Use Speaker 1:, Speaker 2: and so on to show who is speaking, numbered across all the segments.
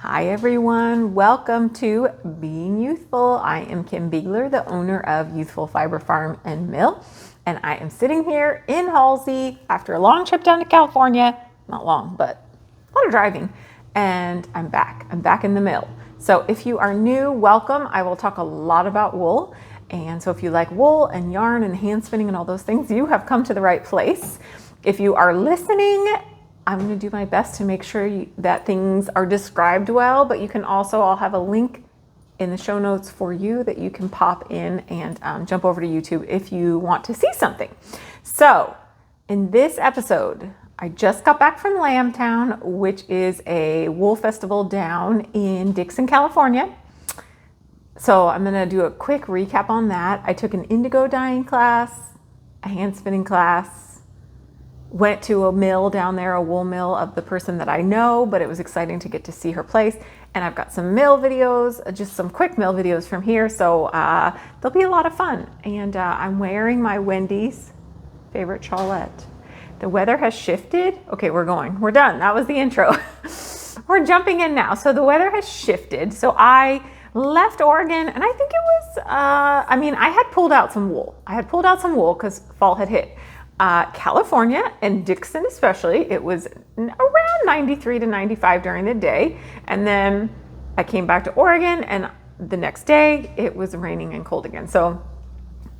Speaker 1: Hi everyone, welcome to Being Youthful. I am Kim Biegler, the owner of Ewethful Fiber Farm and Mill, and I am sitting here in Halsey after a long trip down to California. Not long, but a lot of driving, and I'm back. I'm back in the mill. So if you are new, welcome. I will talk a lot about wool, and so if you like wool and yarn and hand spinning and all those things, you have come to the right place. If you are listening, I'm going to do my best to make sure that things are described well, but you can also, I'll have a link in the show notes for you that you can pop in and jump over to YouTube if you want to see something. So in this episode, I just got back from Lambtown, which is a wool festival down in Dixon, California. So I'm going to do a quick recap on that. I took an indigo dyeing class, a hand spinning class, went to a mill down there, a wool mill of the person that I know, but it was exciting to get to see her place. And I've got some mill videos, just some quick mill videos from here. So they'll be a lot of fun. And I'm wearing my Wendy's favorite shawlette. The weather has shifted. Okay, we're done. That was the intro. We're jumping in now. So the weather has shifted. So I left Oregon and I think it was, I had pulled out some wool. Because fall had hit. California and Dixon especially, it was around 93 to 95 during the day. And then I came back to Oregon and the next day it was raining and cold again. So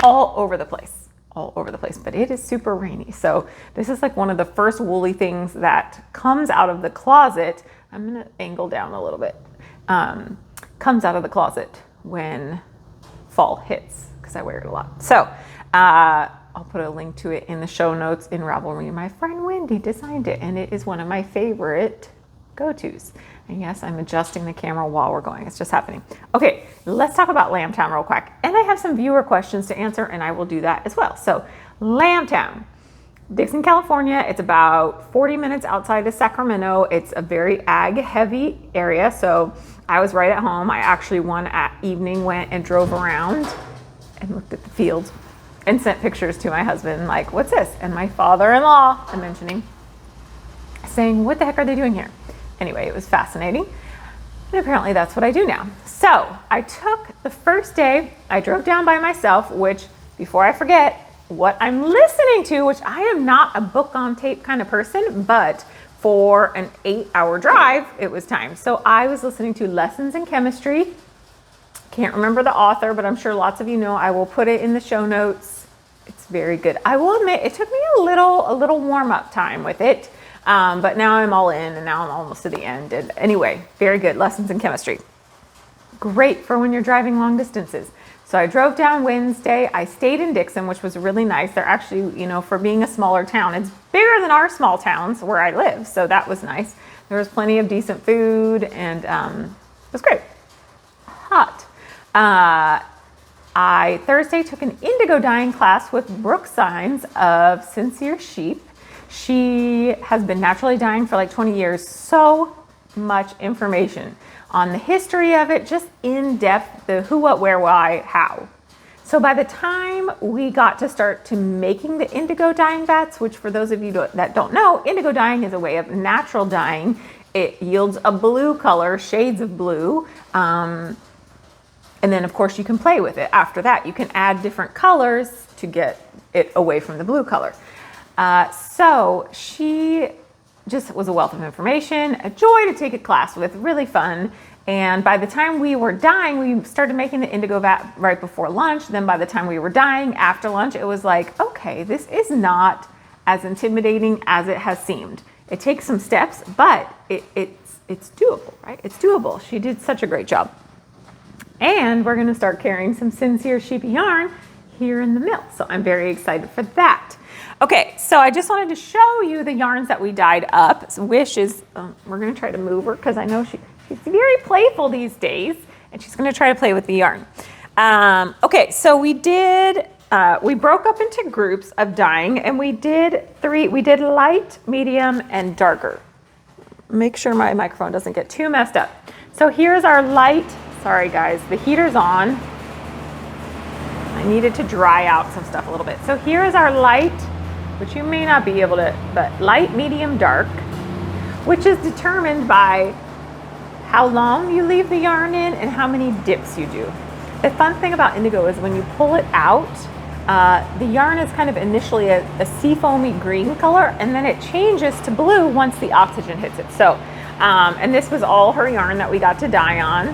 Speaker 1: all over the place, but it is super rainy. So this is like one of the first woolly things that comes out of the closet. I'm going to angle down a little bit. Comes out of the closet when fall hits because I wear it a lot. So, I'll put a link to it in the show notes in Ravelry. My friend Wendy designed it and it is one of my favorite go-tos. And yes, I'm adjusting the camera while we're going. It's just happening. Okay, let's talk about Lambtown real quick. And I have some viewer questions to answer and I will do that as well. So Lambtown, Dixon, California. It's about 40 minutes outside of Sacramento. It's a very ag heavy area. So I was right at home. I actually one evening went and drove around and looked at the fields and sent pictures to my husband, like, what's this? And my father-in-law, I'm mentioning, saying, what the heck are they doing here? Anyway, it was fascinating. And apparently that's what I do now. So I took the first day, I drove down by myself, which before I forget what I'm listening to, which I am not a book on tape kind of person, but for an 8-hour drive, it was time. So I was listening to Lessons in Chemistry. Can't remember the author, but I'm sure lots of you know. I will put it in the show notes. It's very good. I will admit it took me a little warm-up time with it, but now I'm all in and now I'm almost to the end. And anyway, very good. Lessons in Chemistry. Great for when you're driving long distances. So I drove down Wednesday. I stayed in Dixon, which was really nice. They're actually, for being a smaller town, it's bigger than our small towns where I live. So that was nice. There was plenty of decent food and it was great. Hot. I Thursday took an indigo dyeing class with Brooke Sinnes of Sincere Sheep. She has been naturally dyeing for like 20 years. So much information on the history of it, just in depth, the who, what, where, why, how. So by the time we got to start to making the indigo dyeing vats, which for those of you that don't know, indigo dyeing is a way of natural dyeing. It yields a blue color, shades of blue. And then, of course, you can play with it. After that, you can add different colors to get it away from the blue color. So she just was a wealth of information, a joy to take a class with, really fun. And by the time we were dyeing, we started making the indigo vat right before lunch. Then by the time we were dyeing after lunch, it was like, okay, this is not as intimidating as it has seemed. It takes some steps, but it's doable, right? It's doable. She did such a great job. And we're going to start carrying some Sincere Sheep yarn here in the mill. So I'm very excited for that. Okay, so I just wanted to show you the yarns that we dyed up. So Wish is, we're going to try to move her because I know she's very playful these days. And she's going to try to play with the yarn. Okay, so we broke up into groups of dyeing. And we did light, medium, and darker. Make sure my microphone doesn't get too messed up. So here's our light. Sorry guys, the heater's on. I needed to dry out some stuff a little bit. So here is our light, which you may not be able to, but light, medium, dark, which is determined by how long you leave the yarn in, and how many dips you do. The fun thing about indigo is when you pull it out, the yarn is kind of initially a seafoamy green color, and then it changes to blue once the oxygen hits it. So, and this was all her yarn that we got to dye on.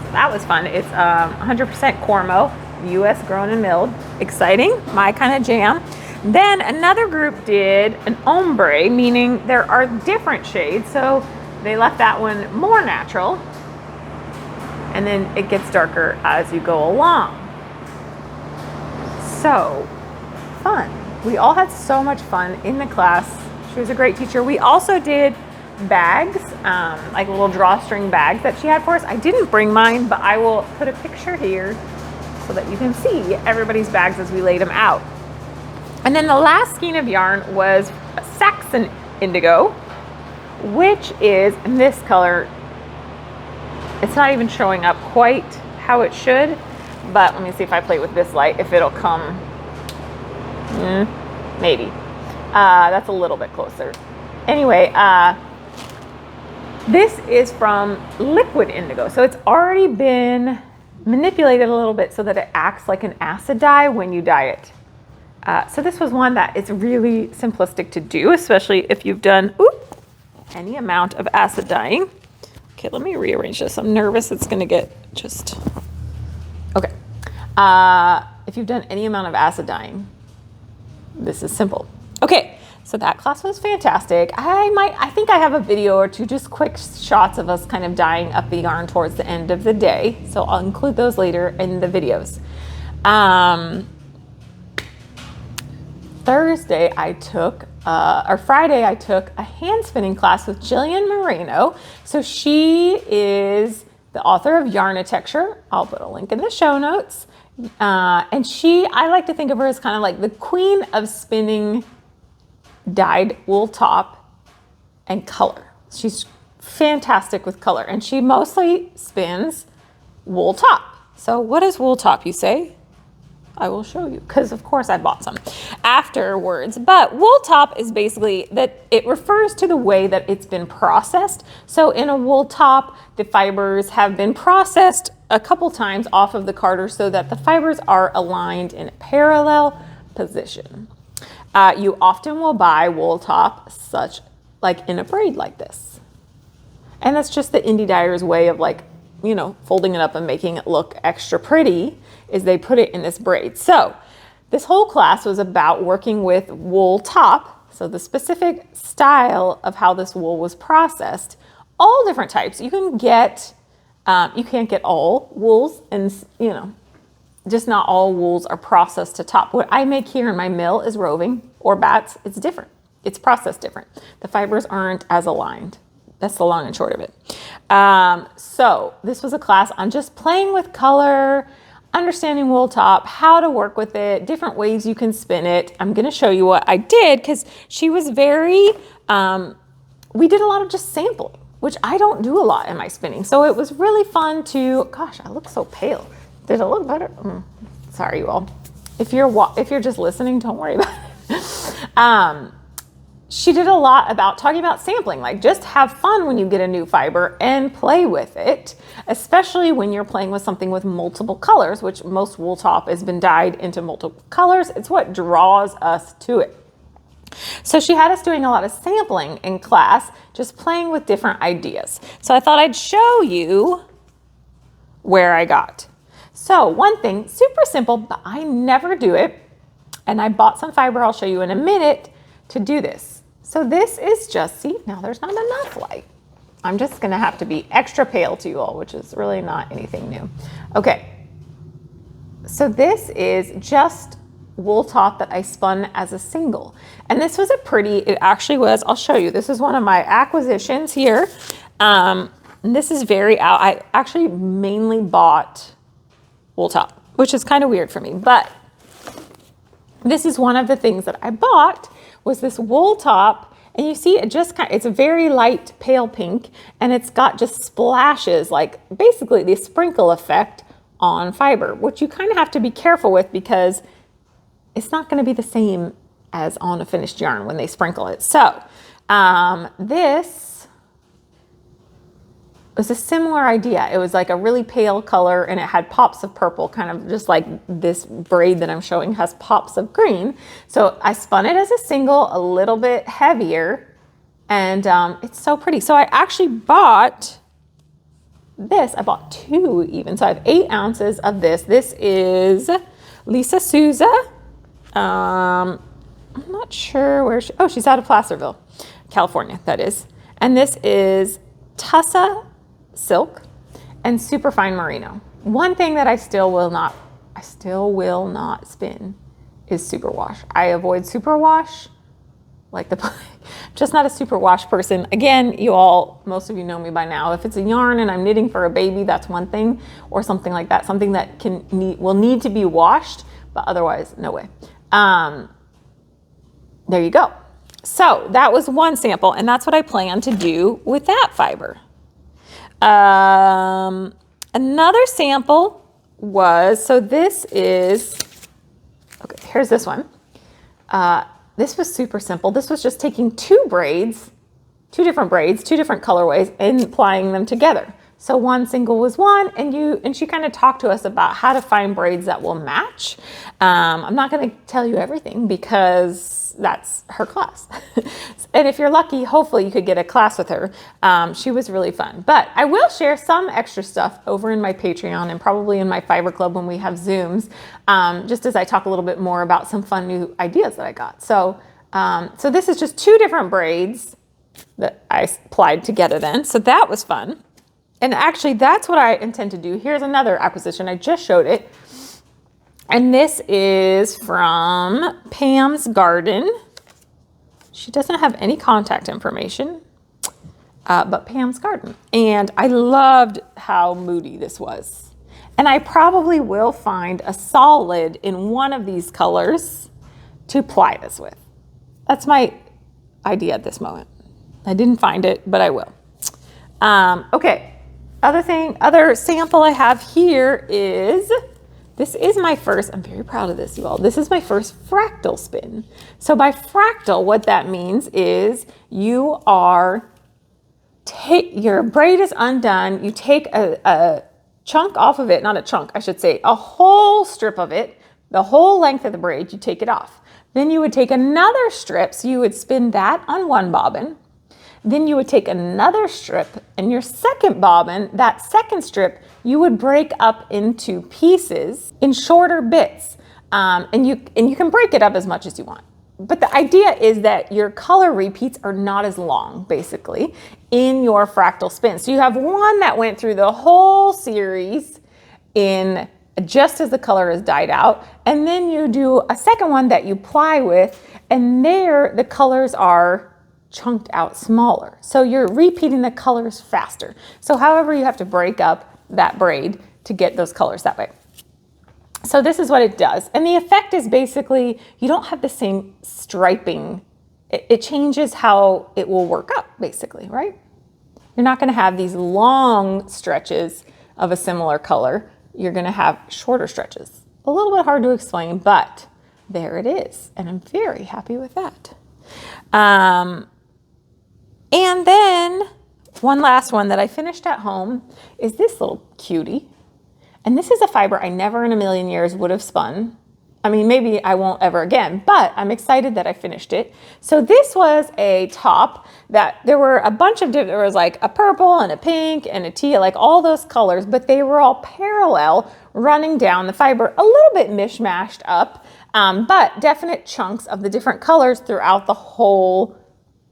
Speaker 1: So that was fun. It's 100% Cormo, US grown and milled. Exciting, my kind of jam. Then another group did an ombre, meaning there are different shades. So they left that one more natural, and then it gets darker as you go along. So fun. We all had so much fun in the class. She was a great teacher. We also did bags, like little drawstring bags that she had for us. I didn't bring mine, but I will put a picture here so that you can see everybody's bags as we laid them out. And then the last skein of yarn was Saxon Indigo, which is in this color. It's not even showing up quite how it should, but let me see if I play with this light, if it'll come. Maybe. That's a little bit closer. Anyway, this is from Liquid Indigo. So it's already been manipulated a little bit so that it acts like an acid dye when you dye it. So this was one that is really simplistic to do, especially if you've done any amount of acid dyeing. Okay, let me rearrange this. I'm nervous it's gonna get just, okay. If you've done any amount of acid dyeing, this is simple. Okay, so that class was fantastic. I think I have a video or two, just quick shots of us kind of dyeing up the yarn towards the end of the day. So I'll include those later in the videos. Thursday I took, or Friday I took a hand spinning class with Jillian Moreno. So she is the author of Yarnitecture. I'll put a link in the show notes. And I like to think of her as kind of like the queen of spinning dyed wool top and color. She's fantastic with color, and she mostly spins wool top. So what is wool top, you say? I will show you, because of course I bought some afterwards. But wool top is basically that it refers to the way that it's been processed. So in a wool top, the fibers have been processed a couple times off of the carder so that the fibers are aligned in a parallel position. You often will buy wool top such like in a braid like this. And that's just the indie dyer's way of like, you know, folding it up and making it look extra pretty, is they put it in this braid. So this whole class was about working with wool top. So the specific style of how this wool was processed, all different types. You can get, you can't get all wools, and you know, just not all wools are processed to top. What I make here in my mill is roving or bats. It's different. It's processed different. The fibers aren't as aligned. That's the long and short of it. So this was a class on just playing with color, understanding wool top, how to work with it, different ways you can spin it. I'm going to show you what I did, because she was very, we did a lot of just sampling, which I don't do a lot in my spinning. So it was really fun to, gosh, I look so pale. Did it look better? Sorry, you all. If you're just listening, don't worry about it. She did a lot about talking about sampling, like just have fun when you get a new fiber and play with it, especially when you're playing with something with multiple colors, which most wool top has been dyed into multiple colors. It's what draws us to it. So she had us doing a lot of sampling in class, just playing with different ideas. So I thought I'd show you where I got. So one thing, super simple, but I never do it. And I bought some fiber, I'll show you in a minute, to do this. So this is just, see, now there's not enough light. I'm just gonna have to be extra pale to you all, which is really not anything new. Okay, so this is just wool top that I spun as a single. And this was it actually was, I'll show you. This is one of my acquisitions here. And this is I actually mainly bought wool top, which is kind of weird for me, but this is one of the things that I bought, was this wool top, and you see it just it's a very light pale pink, and it's got just splashes, like basically the sprinkle effect on fiber, which you kind of have to be careful with, because it's not going to be the same as on a finished yarn when they sprinkle it. So this was a similar idea. It was like a really pale color and it had pops of purple, kind of just like this braid that I'm showing has pops of green. So I spun it as a single, a little bit heavier, and it's so pretty. So I actually bought this. I bought 2 even. So I have 8 ounces of this. This is Lisa Souza. I'm not sure where she, oh, she's out of Placerville, California, that is. And this is Tussa Silk and Superfine Merino. One thing that I still will not spin is superwash. I avoid superwash like the just not a superwash person. Again, most of you know me by now. If it's a yarn and I'm knitting for a baby, that's one thing, or something like that, something that will need to be washed, but otherwise, no way. There you go. So that was one sample, and that's what I plan to do with that fiber. Another sample was, so this is, okay, here's this one. This was super simple. This was just taking 2 braids, 2 different braids, 2 different colorways, and applying them together. So one single was one, and she kind of talked to us about how to find braids that will match. I'm not going to tell you everything because that's her class. And if you're lucky, hopefully you could get a class with her. She was really fun. But I will share some extra stuff over in my Patreon and probably in my Fiber Club when we have Zooms, just as I talk a little bit more about some fun new ideas that I got. So this is just 2 different braids that I applied together then. So that was fun. And actually, that's what I intend to do. Here's another acquisition. I just showed it. And this is from Pam's Garden. She doesn't have any contact information, but Pam's Garden. And I loved how moody this was. And I probably will find a solid in one of these colors to apply this with. That's my idea at this moment. I didn't find it, but I will. Okay. Other sample I have here is, this is my first, I'm very proud of this, you all. This is my first fractal spin. So by fractal, what that means is your braid is undone. You take a chunk off of it, not a chunk, I should say, a whole strip of it, the whole length of the braid, you take it off. Then you would take another strip, so you would spin that on one bobbin. Then you would take another strip, and your second bobbin, that second strip, you would break up into pieces in shorter bits. And you can break it up as much as you want. But the idea is that your color repeats are not as long, basically, in your fractal spin. So you have one that went through the whole series in just as the color is dyed out, and then you do a second one that you ply with, and there the colors are chunked out smaller. So you're repeating the colors faster. So however, you have to break up that braid to get those colors that way. So this is what it does. And the effect is basically, you don't have the same striping. It changes how it will work up, basically, right? You're not gonna have these long stretches of a similar color. You're gonna have shorter stretches. A little bit hard to explain, but there it is. And I'm very happy with that. And then one last one that I finished at home is this little cutie. And this is a fiber I never in a million years would have spun. I mean, maybe I won't ever again, but I'm excited that I finished it. So this was a top that there were a bunch of there was like a purple and a pink and a teal, like all those colors, but they were all parallel running down the fiber, a little bit mishmashed up, but definite chunks of the different colors throughout the whole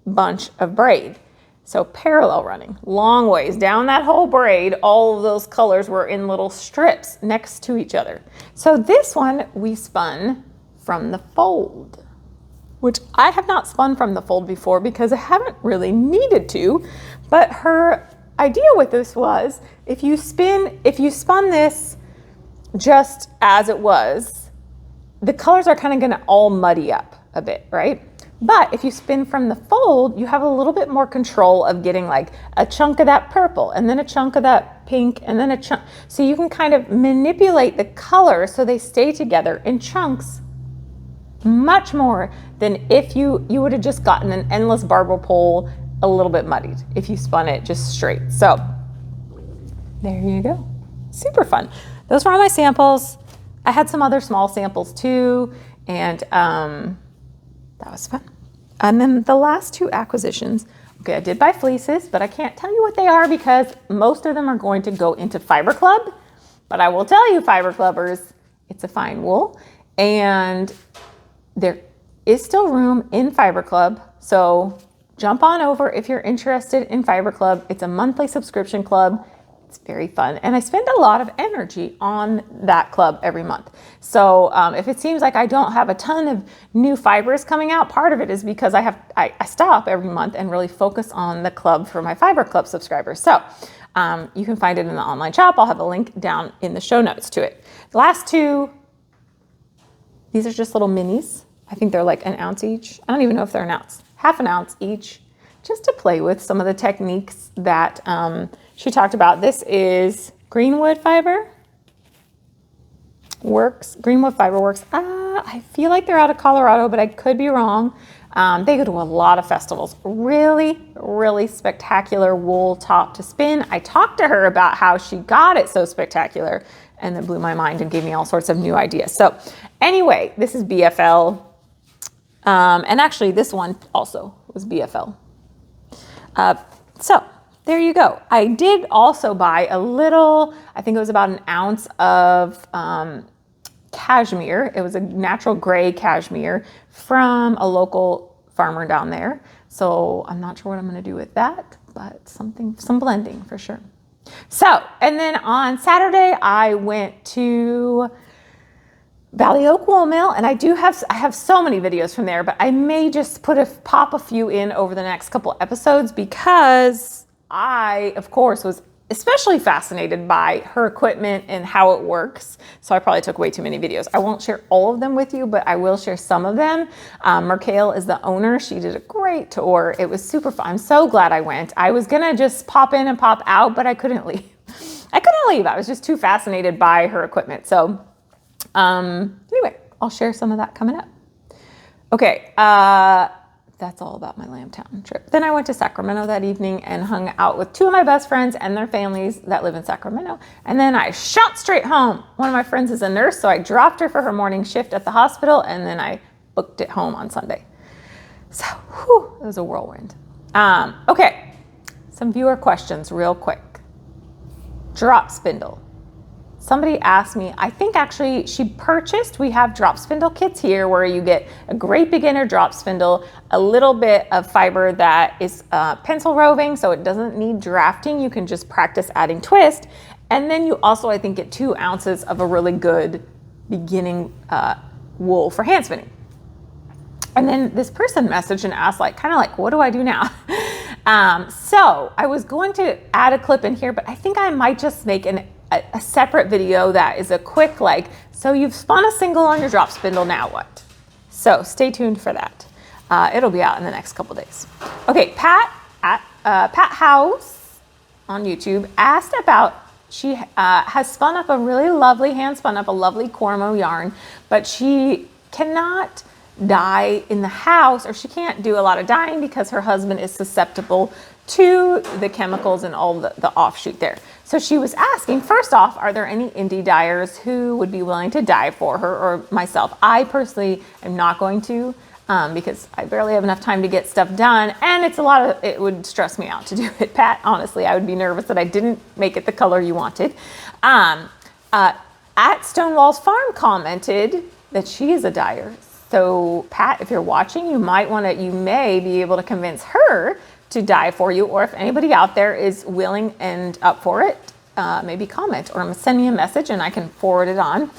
Speaker 1: bunch of braid. So parallel running, long ways down that whole braid, all of those colors were in little strips next to each other. So this one we spun from the fold, which I have not spun from the fold before because I haven't really needed to, but her idea with this was if you spun this just as it was, the colors are kind of gonna all muddy up a bit, right? But if you spin from the fold, you have a little bit more control of getting like a chunk of that purple and then a chunk of that pink and then a chunk. So you can kind of manipulate the color so they stay together in chunks much more than if you would have just gotten an endless barber pole a little bit muddied if you spun it just straight. So There you go. Super fun. Those were all my samples. I had some other small samples too, and that was fun. And then the last two acquisitions, okay, I did buy fleeces, but I can't tell you what they are because most of them are going to go into Fiber Club. But I will tell you, Fiber Clubbers, it's a fine wool, and there is still room in Fiber Club. So jump on over if you're interested in Fiber Club. It's a monthly subscription club. It's very fun. And I spend a lot of energy on that club every month. So if it seems like I don't have a ton of new fibers coming out, part of it is because I stop every month and really focus on the club for my Fiber Club subscribers. So you can find it in the online shop. I'll have a link down in the show notes to it. The last two, these are just little minis. I think they're like an ounce each. I don't even know if they're an ounce, half an ounce each, just to play with some of the techniques that she talked about. This is Greenwood Fiber Works. Greenwood Fiber Works. I feel like they're out of Colorado, but I could be wrong. They go to a lot of festivals. Really, really spectacular wool top to spin. I talked to her about how she got it so spectacular, and it blew my mind and gave me all sorts of new ideas. So anyway, this is BFL. And actually this one also was BFL. So there you go. I did also buy a little, I think it was about an ounce of cashmere. It was a natural gray cashmere from a local farmer down there. So I'm not sure what I'm going to do with that, but some blending for sure. So, and then on Saturday I went to Valley Oak Wool Mill, and I have so many videos from there, but I may just pop a few in over the next couple episodes because I, of course, was especially fascinated by her equipment and how it works. So I probably took way too many videos. I won't share all of them with you, but I will share some of them. Mercale is the owner. She did a great tour. It was super fun. I'm so glad I went. I was gonna just pop in and pop out, but I couldn't leave. I was just too fascinated by her equipment. So anyway, I'll share some of that coming up. Okay, that's all about my Lambtown trip. Then I went to Sacramento that evening and hung out with two of my best friends and their families that live in Sacramento. And then I shot straight home. One of my friends is a nurse, so I dropped her for her morning shift at the hospital, and then I booked it home on Sunday. So, it was a whirlwind. Okay, some viewer questions real quick. Drop spindle. Somebody asked me, I think actually we have drop spindle kits here where you get a great beginner drop spindle, a little bit of fiber that is pencil roving, so it doesn't need drafting. You can just practice adding twist. And then you also, I think, get 2 ounces of a really good beginning wool for hand spinning. And then this person messaged and asked, what do I do now? So I was going to add a clip in here, but I think I might just make a separate video that is a quick, so you've spun a single on your drop spindle, now what? So stay tuned for that. It'll be out in the next couple days. Okay, Pat House on YouTube asked about, she has spun up a really lovely, hand spun up a lovely Cormo yarn, but she cannot dye in the house, or she can't do a lot of dyeing because her husband is susceptible to the chemicals and all the offshoot there. So she was asking, first off, are there any indie dyers who would be willing to dye for her or myself? I personally am not going to because I barely have enough time to get stuff done, and it would stress me out to do it, Pat. Honestly, I would be nervous that I didn't make it the color you wanted. At Stonewall's Farm commented that she is a dyer. So Pat, if you're watching, you may be able to convince her to dye for you, or if anybody out there is willing and up for it, maybe comment or send me a message and I can forward it on.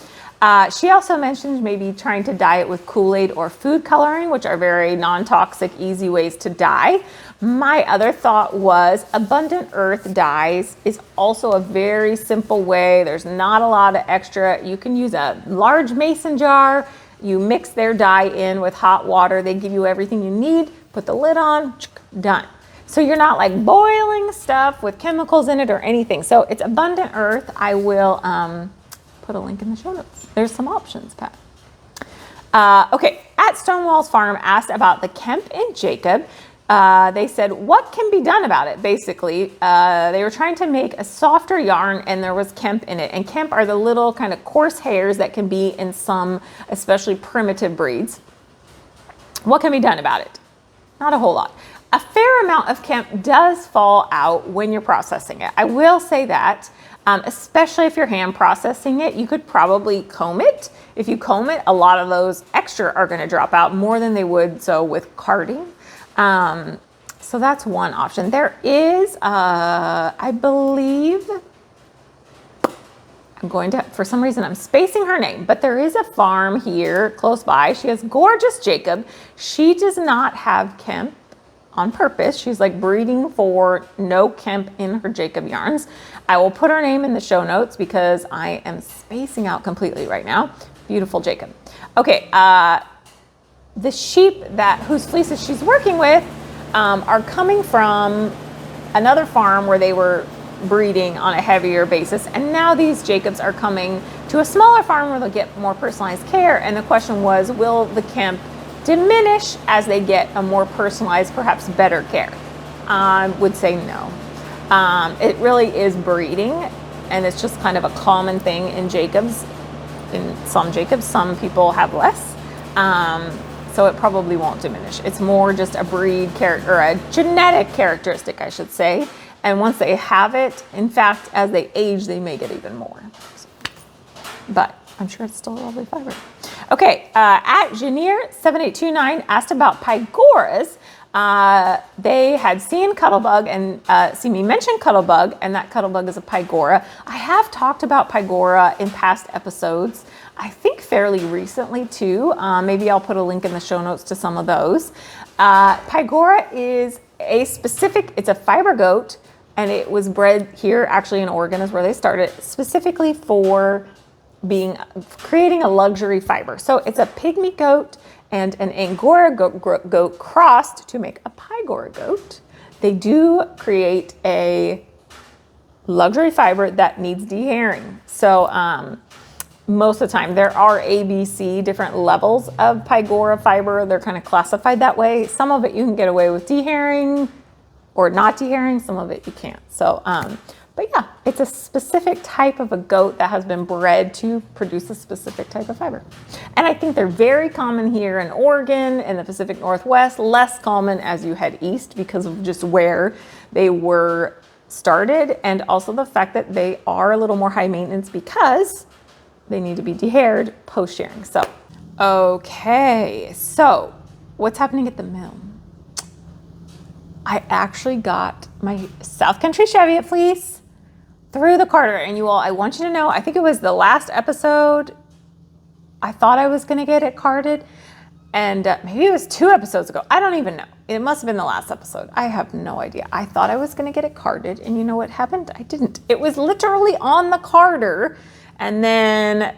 Speaker 1: She also mentioned maybe trying to dye it with Kool-Aid or food coloring, which are very non-toxic, easy ways to dye. My other thought was Abundant Earth dyes is also a very simple way. There's not a lot of extra. You can use a large mason jar. You mix their dye in with hot water. They give you everything you need. Put the lid on, done. So you're not boiling stuff with chemicals in it or anything. So it's Abundant Earth. I will put a link in the show notes. There's some options, Pat. Okay, at Stonewall's Farm asked about the Kemp and Jacob. they said, what can be done about it? Basically, they were trying to make a softer yarn and there was Kemp in it. And Kemp are the little kind of coarse hairs that can be in some, especially primitive breeds. What can be done about it? Not a whole lot. A fair amount of Kemp does fall out when you're processing it. I will say that, especially if you're hand processing it, you could probably comb it. If you comb it, a lot of those extra are going to drop out more than they would so with carding. So that's one option. There is, I believe, I'm going to, for some reason, I'm spacing her name, but there is a farm here close by. She has gorgeous Jacob. She does not have Kemp on purpose. She's like breeding for no Kemp in her Jacob yarns. I will put her name in the show notes because I am spacing out completely right now. Beautiful Jacob. Okay, the sheep whose fleeces she's working with are coming from another farm where they were breeding on a heavier basis, and now these Jacobs are coming to a smaller farm where they'll get more personalized care. And the question was, will the Kemp diminish as they get a more personalized, perhaps better care? I would say no. It really is breeding, and it's just kind of a common thing in Jacobs. In some Jacobs, some people have less. So it probably won't diminish. It's more just a breed character, or a genetic characteristic, I should say. And once they have it, in fact, as they age, they may get even more. But I'm sure it's still a lovely fiber. Okay, at Janier7829 asked about Pygoras. They had seen Cuttlebug and seen me mention Cuttlebug, and that Cuttlebug is a Pygora. I have talked about Pygora in past episodes, I think fairly recently too. Maybe I'll put a link in the show notes to some of those. Pygora is it's a fiber goat, and it was bred here actually in Oregon is where they started, specifically for creating a luxury fiber. So it's a pygmy goat and an Angora goat crossed to make a Pygora goat. They do create a luxury fiber that needs dehairing. So most of the time there are ABC different levels of Pygora fiber. They're kind of classified that way. Some of it you can get away with dehairing or not dehairing, some of it you can't. So, but yeah, it's a specific type of a goat that has been bred to produce a specific type of fiber. And I think they're very common here in Oregon and the Pacific Northwest, less common as you head east because of just where they were started, and also the fact that they are a little more high maintenance because they need to be dehaired post-shearing. So, okay, so what's happening at the mill? I actually got my South Country Cheviot fleece through the carder, and you all, I want you to know, I think it was the last episode, I thought I was gonna get it carded, and maybe it was 2 episodes ago. I don't even know. It must have been the last episode. I have no idea. I thought I was gonna get it carded, and you know what happened? I didn't. It was literally on the carder, and then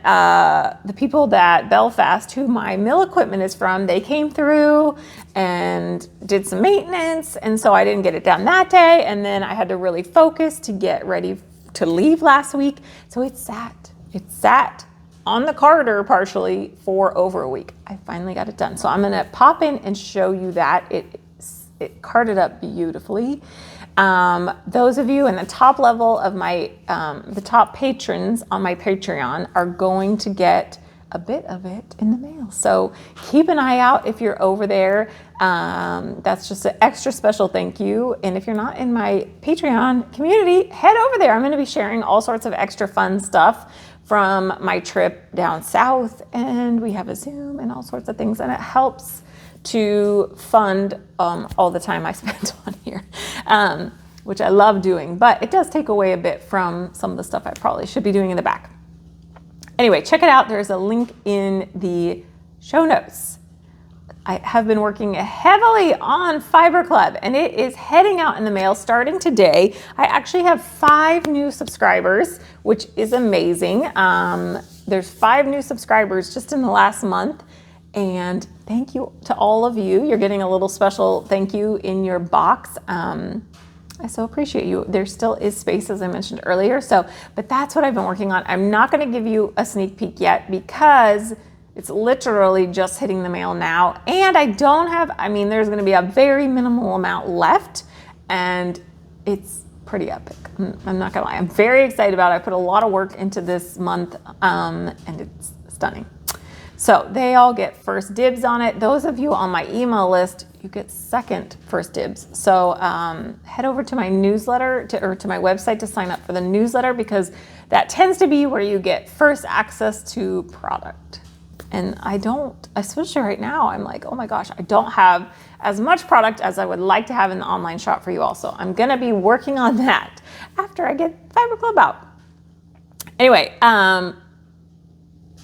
Speaker 1: the people that Belfast, who my mill equipment is from, they came through and did some maintenance, and so I didn't get it done that day, and then I had to really focus to get ready to leave last week, so it sat on the carder partially for over a week. I finally got it done, so I'm gonna pop in and show you that. It carded up beautifully. Those of you in the top level of my, the top patrons on my Patreon are going to get a bit of it in the mail. So keep an eye out if you're over there. That's just an extra special thank you. And if you're not in my Patreon community, head over there. I'm going to be sharing all sorts of extra fun stuff from my trip down south, and we have a Zoom and all sorts of things, and it helps to fund all the time I spent on here, which I love doing, but it does take away a bit from some of the stuff I probably should be doing in the back. Anyway, check it out. There's a link in the show notes. I have been working heavily on Fiber Club, and it is heading out in the mail starting today. I actually have 5 new subscribers, which is amazing. There's 5 new subscribers just in the last month. And thank you to all of you. You're getting a little special thank you in your box. I so appreciate you. There still is space, as I mentioned earlier. So, but that's what I've been working on. I'm not going to give you a sneak peek yet because It's literally just hitting the mail now. And I don't have, I mean, there's going to be a very minimal amount left, and it's pretty epic. I'm not going to lie. I'm very excited about it. I put a lot of work into this month, and it's stunning. So they all get first dibs on it. Those of you on my email list, you get second first dibs. So head over to my newsletter or to my website to sign up for the newsletter, because that tends to be where you get first access to product. And I don't, especially right now, I'm like, oh my gosh, I don't have as much product as I would like to have in the online shop for you all. So I'm gonna be working on that after I get Fiber Club out. Anyway,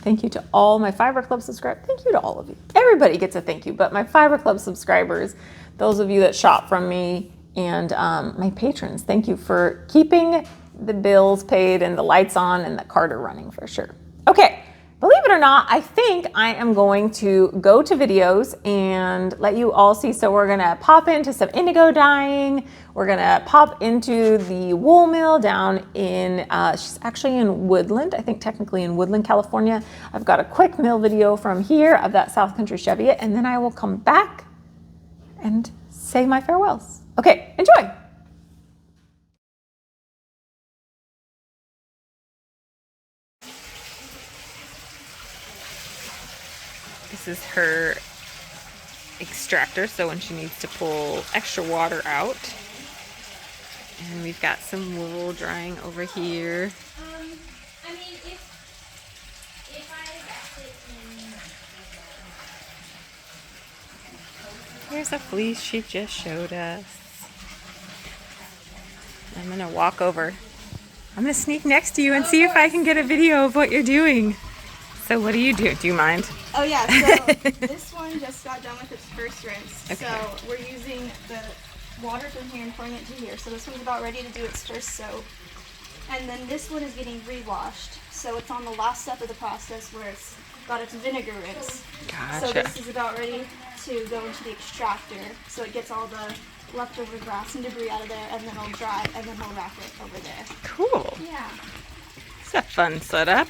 Speaker 1: thank you to all my Fiber Club subscribers. Thank you to all of you. Everybody gets a thank you, but my Fiber Club subscribers, those of you that shop from me, and my patrons, thank you for keeping the bills paid and the lights on and the carter running for sure. Okay, believe it or not, I think I am going to go to videos and let you all see. So we're gonna pop into some indigo dyeing. We're gonna pop into the wool mill down in, she's actually in Woodland, I think technically in Woodland, California. I've got a quick mill video from here of that South Country Cheviot, and then I will come back and say my farewells. Okay, enjoy. This is her extractor, so when she needs to pull extra water out. And we've got some wool drying over here.
Speaker 2: I mean, if I left it in...
Speaker 1: Here's a fleece she just showed us. I'm gonna walk over. I'm gonna sneak next to you and see if I can get a video of what you're doing. So what do you do? Do you mind?
Speaker 3: Oh yeah, so this one just got done with its first rinse.
Speaker 1: Okay.
Speaker 3: So we're using the water from here and pouring it to here. So this one's about ready to do its first soak. And then this one is getting re-washed. So it's on the last step of the process where it's got its vinegar rinse.
Speaker 1: Gotcha.
Speaker 3: So this is about ready to go into the extractor. So it gets all the leftover grass and debris out of there, and then it'll dry, and then we'll rack it over there.
Speaker 1: Cool.
Speaker 3: Yeah.
Speaker 1: It's a fun setup.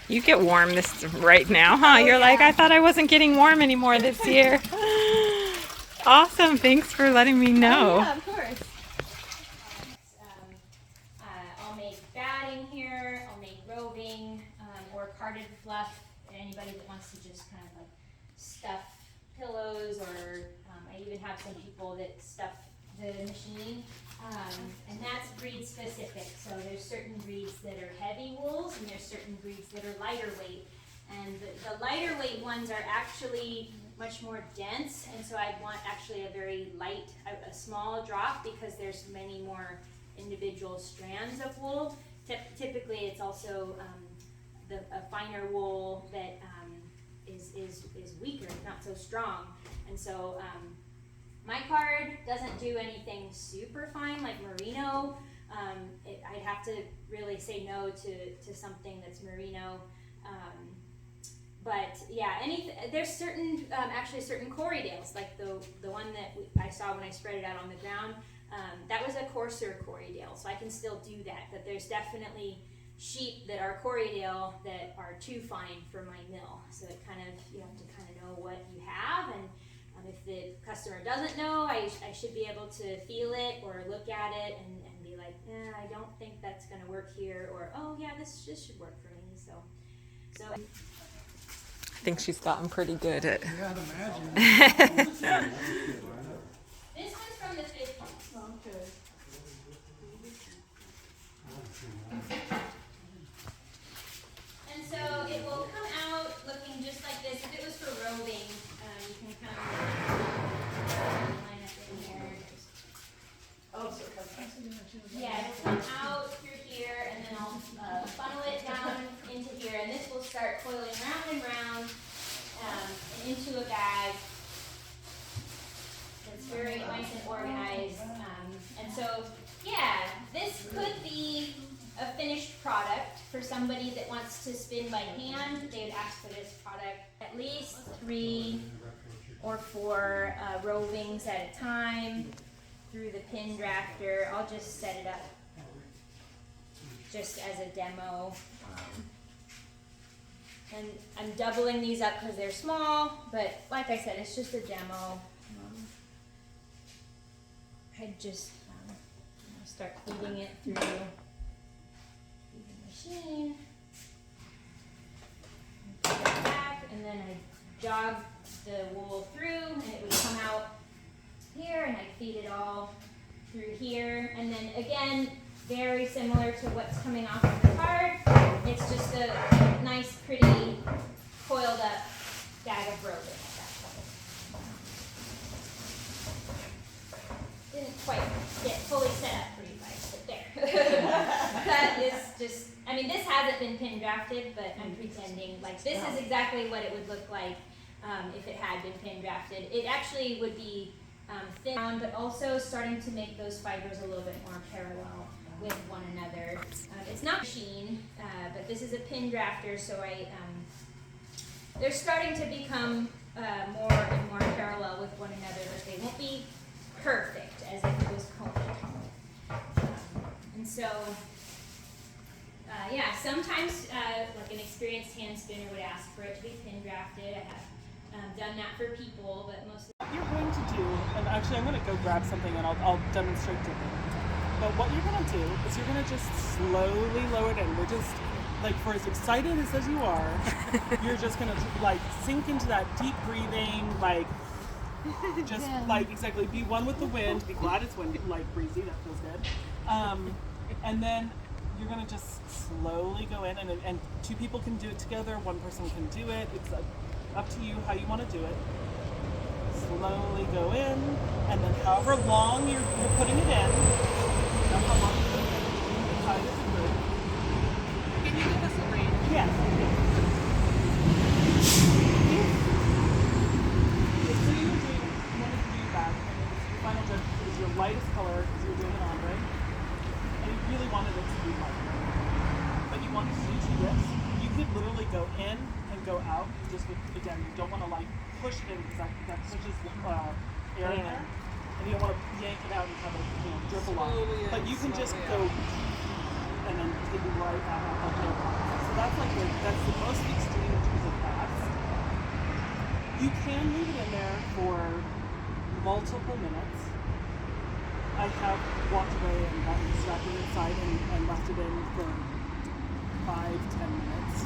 Speaker 1: You get warm this right now, huh? You're
Speaker 3: yeah.
Speaker 1: like, I thought I wasn't getting warm anymore this year. Awesome. Thanks for letting me know.
Speaker 3: Oh, yeah, of course.
Speaker 2: I'll make batting here, I'll make roving, or carded fluff. Anybody that wants to just kind of like stuff pillows, or I even have some people that stuff the machine. And that's breed specific. So there's certain breeds that are heavy wools, and there's certain breeds that are lighter weight. And the lighter weight ones are actually much more dense, and so I want actually a very light, a small drop, because there's many more individual strands of wool. Typically it's also a finer wool that is weaker, not so strong. And so my card doesn't do anything super fine like merino. I'd have to really say no to something that's merino. But yeah, there's certain, actually certain Corriedales, like the one that I saw when I spread it out on the ground, that was a coarser Corriedale, so I can still do that. But there's definitely sheep that are Corriedale that are too fine for my mill. So it kind of, you have to kind of know what you have, and if the customer doesn't know, I should be able to feel it or look at it and be like, I don't think that's going to work here, or oh yeah, this should work for me. So
Speaker 1: I think she's gotten pretty good at.
Speaker 2: this one's from the 50s.
Speaker 3: Okay.
Speaker 2: And so it will come out looking just like this. If it was for roving, you can kind of line up in here.
Speaker 3: Oh, so it comes.
Speaker 2: Yeah, it'll come out through here, and then I'll funnel it down into here, and this will start coiling round and round and into a bag that's very nice and organized. And so, yeah, this could be a finished product for somebody that wants to spin by hand. They would ask for this product. At least 3 or 4 rovings at a time through the pin drafter. I'll just set it up just as a demo. And I'm doubling these up because they're small, but like I said, it's just a demo. I just start feeding it through the machine. Put it back, and then I jog the wool through, and it would come out here, and I feed it all through here. And then again, very similar to what's coming off of the card. It's just a nice, pretty, coiled up bag of roving at that point. Didn't quite get fully set up for you guys, but there. That is just, I mean, this hasn't been pin drafted, but I'm pretending like this is exactly what it would look like if it had been pin drafted. It actually would be thin, but also starting to make those fibers a little bit more parallel with one another. It's not machine, but this is a pin drafter, so they're starting to become more and more parallel with one another, but they won't be perfect as if it was coated. And so, yeah, sometimes like an experienced hand spinner would ask for it to be pin drafted. I have done that for people, but mostly.
Speaker 4: What you're going to do, and actually I'm going to go grab something and I'll demonstrate to you. But what you're going to do is you're going to just slowly lower it in. We're just, like, for as excited as you are, you're just going to, like, sink into that deep breathing, like, just, like, exactly, be one with the wind, be glad it's windy, like, breezy, that feels good. And then you're going to just slowly go in, and two people can do it together, one person can do it. It's up to you how you want to do it. Slowly go in, and then however long you're putting it in, how long you're putting it in, tie it as a group. Can you give us a range? Yes. So you want to do that, and your final judge is your lightest color because you're doing an ombre, and you really wanted it to be light. But you want to do two dips. You could literally go in and go out. Just with, again, you don't want to like push it in because that pushes air in there, and you don't want to yank it out and have it dribble off. But you can just go and then take it right out of the So that's like that's the most extreme in terms of fast. You can leave it in there for multiple minutes. I have walked away and gotten distracted inside and left it in for 5-10 minutes.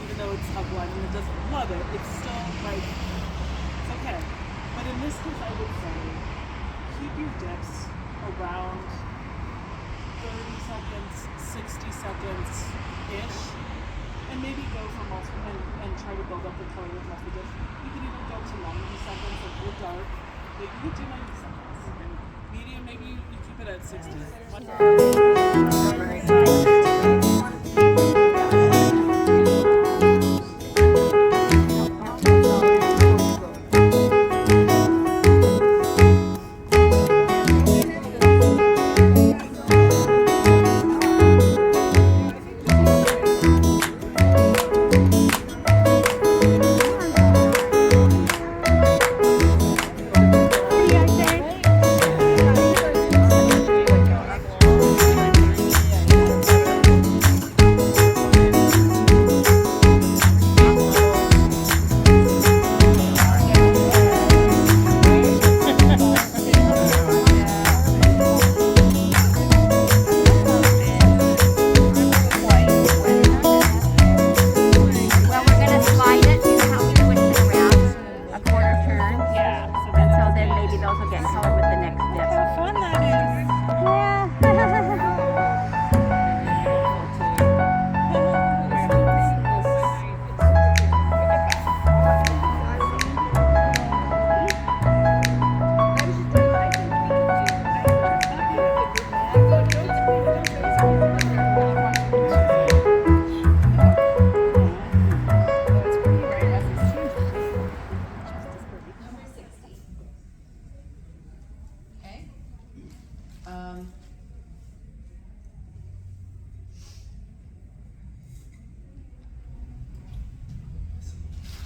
Speaker 4: Even though it's upline and it doesn't love it, it's still like, it's okay. But in this case, I would say, keep your dips around 30 seconds, 60 seconds-ish, and maybe go for multiple, and try to build up the color with multiple dips. You can even go to 90 seconds if you're dark, but you can do 90 seconds. Medium, maybe you keep it at 60.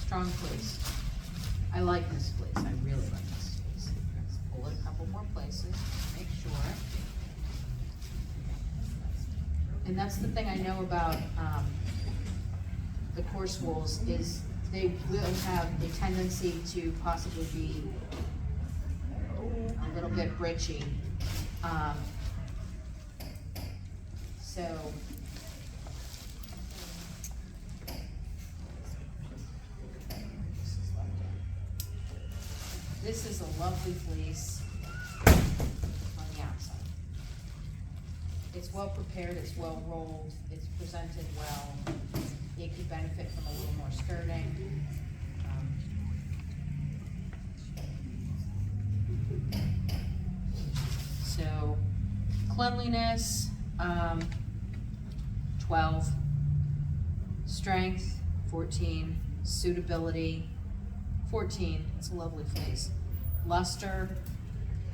Speaker 5: Strong fleece. I like this fleece. I really like this fleece. Let's pull it a couple more places, make sure. And that's the thing I know about the coarse wools is they will have a tendency to possibly be a little bit britchy. So this is a lovely fleece on the outside. It's well prepared, it's well rolled, it's presented well. It could benefit from a little more skirting. So cleanliness, 12. Strength, 14. Suitability, 14. It's a lovely fleece. Luster,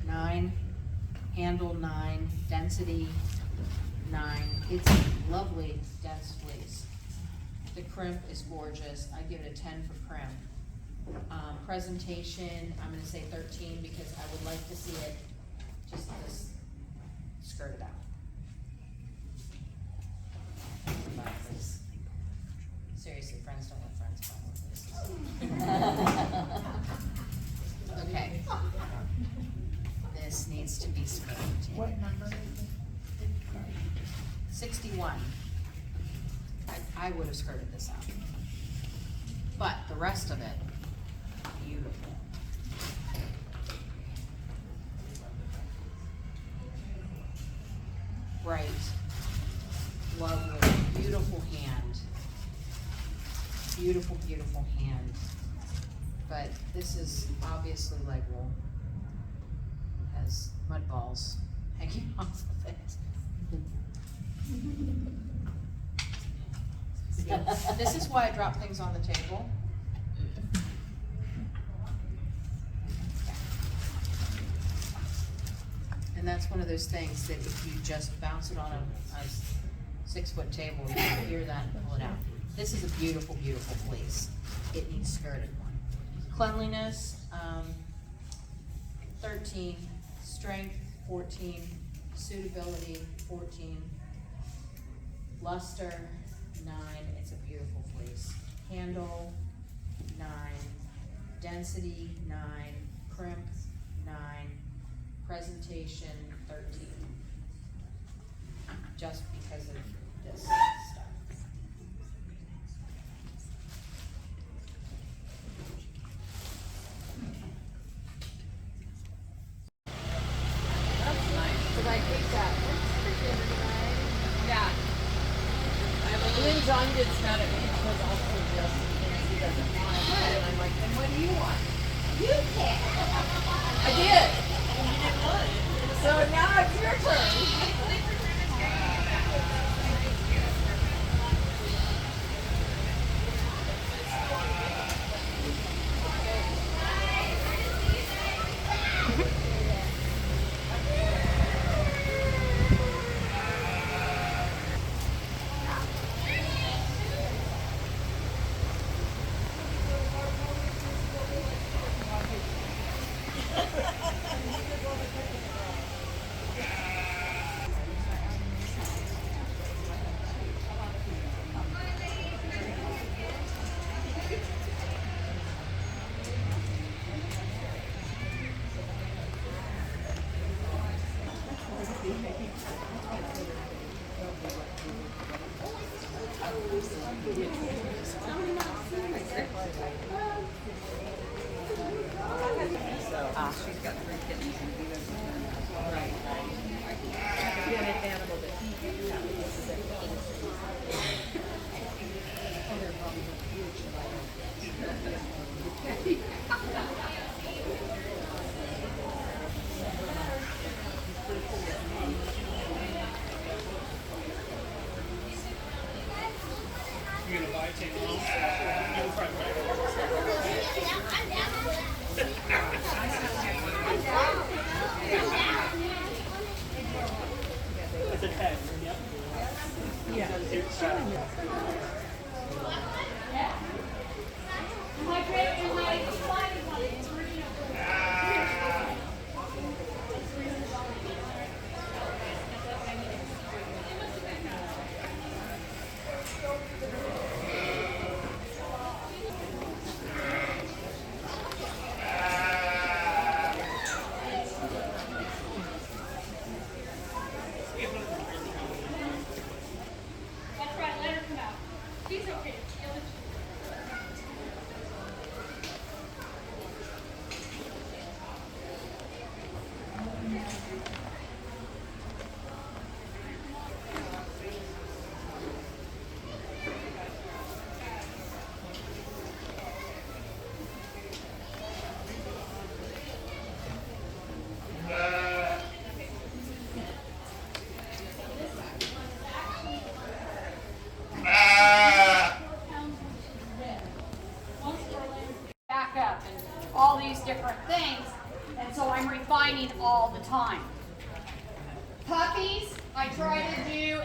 Speaker 5: 9. Handle, 9. Density, 9. It's a lovely dense fleece. The crimp is gorgeous. I give it a 10 for crimp. Presentation, I'm gonna say 13 because I would like to see it just this skirted out. Seriously, friends don't let friends buy fleeces. Okay. This needs to be skirted.
Speaker 4: What number?
Speaker 5: 61. I would have skirted this out. But the rest of it, beautiful. Bright, lovely, beautiful hand. Beautiful, beautiful hand. But this is obviously leg wool. Has mud balls hanging off of it. This is why I drop things on the table. And that's one of those things that if you just bounce it on a 6-foot table, you can hear that and pull it out. This is a beautiful, beautiful fleece. It needs skirted. Cleanliness, 13. Strength, 14. Suitability, 14. Luster, 9. It's a beautiful fleece. Handle, 9. Density, 9. Crimp, 9. Presentation, 13. Just because of this stuff.
Speaker 6: John gets mad at me because also just he doesn't want it. And I'm like, then what do you want? You can. I did. And you didn't want it. So now it's your turn. She's got 3 kittens and he doesn't know. Right. If you had an animal that he didn't have, this is it. Oh, they're probably huge.
Speaker 4: You're gonna buy a table home? You'll try to It's a 10, yep.
Speaker 6: Yeah.
Speaker 4: It's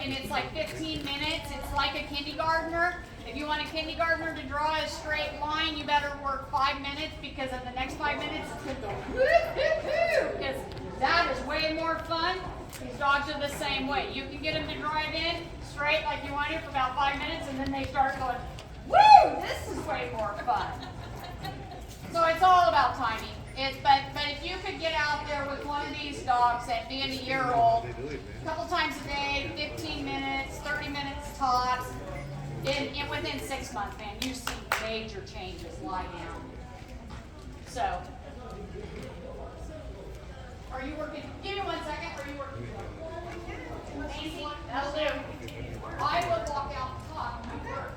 Speaker 7: and it's like 15 minutes. It's like a kindergartner. If you want a kindergartner to draw a straight line, you better work 5 minutes, because in the next 5 minutes it's going to go woo-hoo-hoo, because that is way more fun. These dogs are the same way. You can get them to drive in straight like you want to for about 5 minutes, and then they start going, woo, this is way more fun. So it's all about timing. But if you could get out there with one of these dogs at being a year old, a couple times a day, 15 minutes, 30 minutes tops, within 6 months, man, you see major changes lie down. So, are you working? Give me 1 second. Are you working? Easy. That'll do. I will walk out and talk. You work.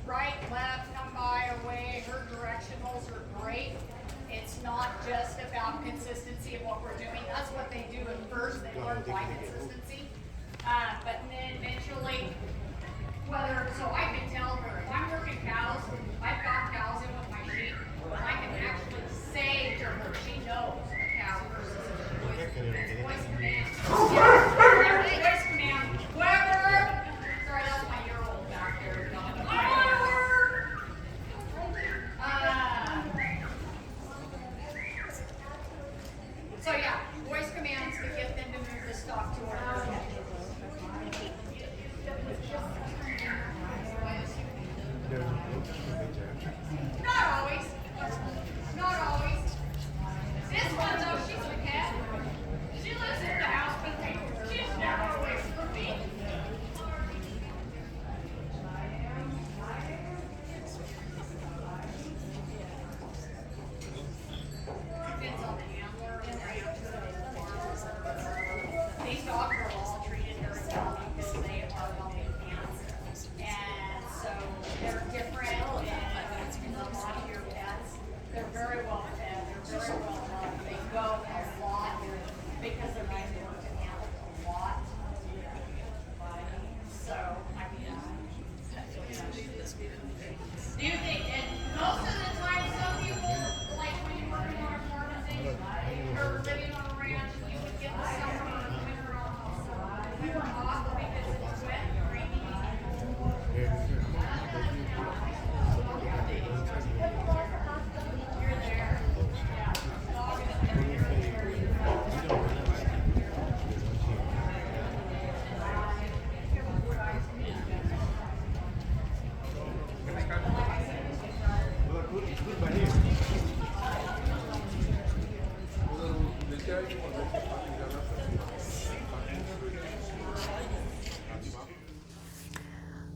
Speaker 7: Right, left, come by, away, her directionals are great. It's not just about consistency of what we're doing. That's what they do at first. They learn by consistency. But then eventually, so I can tell her, if I'm working cows, I've got cows in with my sheep, and I can actually say to her, she knows a cow versus a voice command. Voice command, whoever. Sorry, that's my year-old back there. So yeah, voice commands to get them to move the stock to where they're going. Not always. Not always. This one though, she's a cat. She lives in the house with me. She's never away from me. Depends on the handler and the These dogs are all treated very well because they are helping hands. And so they're different and a lot of your pets. They're very well fed, they're very well loved. They go a lot because they're being worked and handled a lot. So, I mean, do you think, and most of the time, some people, like when you're working on a farm and things, or living on a ranch, you would get the summer or winter off. We were off because it was wet and rainy. You're there. Yeah. Dog is very, very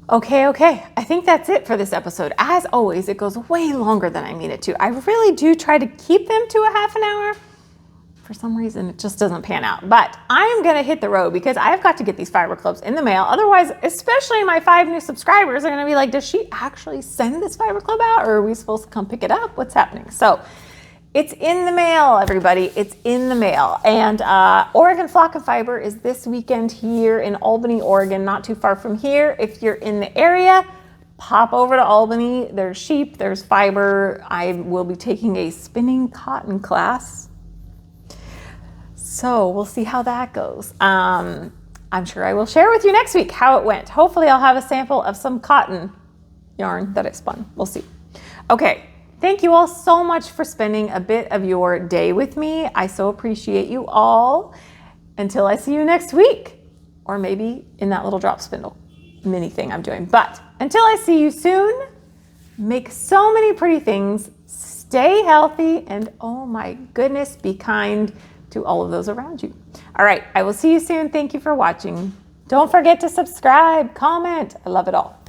Speaker 1: Okay. I think that's it for this episode. As always, it goes way longer than I mean it to. I really do try to keep them to a half an hour. For some reason, it just doesn't pan out. But I am going to hit the road because I've got to get these fiber clubs in the mail. Otherwise, especially my 5 new subscribers are going to be like, does she actually send this fiber club out, or are we supposed to come pick it up? What's happening? So it's in the mail, everybody. It's in the mail. And Oregon Flock and Fiber is this weekend here in Albany, Oregon, not too far from here. If you're in the area, pop over to Albany. There's sheep, there's fiber. I will be taking a spinning cotton class. So we'll see how that goes. I'm sure I will share with you next week how it went. Hopefully I'll have a sample of some cotton yarn that I spun. We'll see. Okay. Thank you all so much for spending a bit of your day with me. I so appreciate you all. Until I see you next week, or maybe in that little drop spindle mini thing I'm doing. But until I see you soon, make so many pretty things, stay healthy, and oh my goodness, be kind to all of those around you. All right, I will see you soon. Thank you for watching. Don't forget to subscribe, comment. I love it all.